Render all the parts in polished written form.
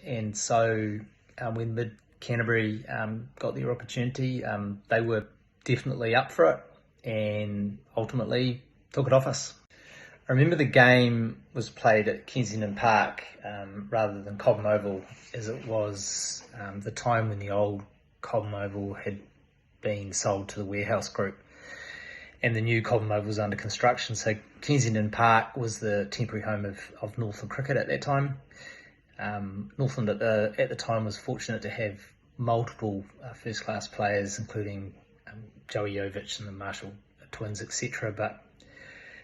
and so when Mid Canterbury got their opportunity, they were definitely up for it and ultimately took it off us. I remember the game was played at Kensington Park rather than Cobham Oval, as it was the time when the old Cobham Oval had been sold to the Warehouse Group and the new Cobham Oval was under construction. So Kensington Park was the temporary home of Northland cricket at that time. Northland at the time was fortunate to have multiple first-class players, including Joey Jovic and the Marshall twins, etc. But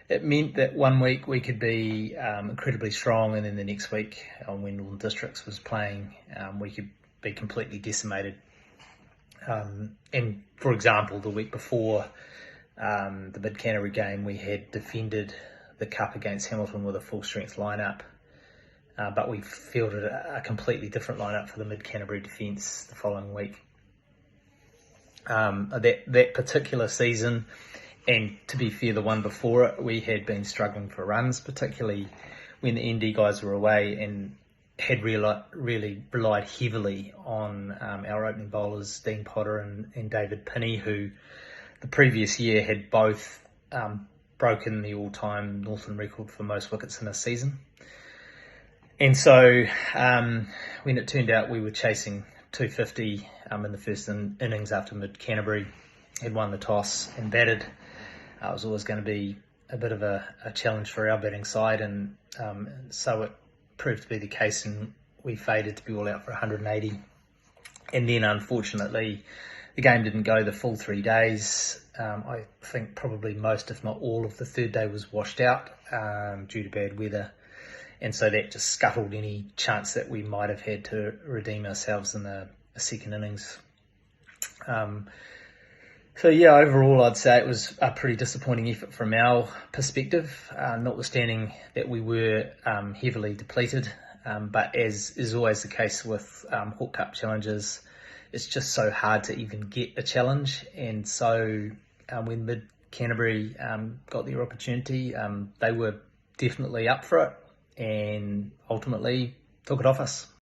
it meant that one week we could be incredibly strong, and then the next week, when Northern Districts was playing, we could be completely decimated. And for example, the week before the Mid Canterbury game, we had defended the Cup against Hamilton with a full-strength lineup, but we fielded a completely different lineup for the Mid Canterbury defence the following week. That particular season, and to be fair, the one before it, we had been struggling for runs, particularly when the ND guys were away, and had really relied heavily on our opening bowlers, Dean Potter and David Pinney, who the previous year had both broken the all-time Northland record for most wickets in a season. And so when it turned out we were chasing 250 in the first innings after Mid Canterbury had won the toss and batted, it was always going to be a bit of a challenge for our batting side, and so it proved to be the case, and we faded to be all out for 180. And then unfortunately the game didn't go the full 3 days. I think probably most, if not all, of the third day was washed out due to bad weather, and so that just scuttled any chance that we might have had to redeem ourselves in the second innings. So yeah, overall I'd say it was a pretty disappointing effort from our perspective, notwithstanding that we were heavily depleted. But as is always the case with Hawke Cup challenges, it's just so hard to even get a challenge. And so when Mid Canterbury got their opportunity, they were definitely up for it and ultimately took it off us.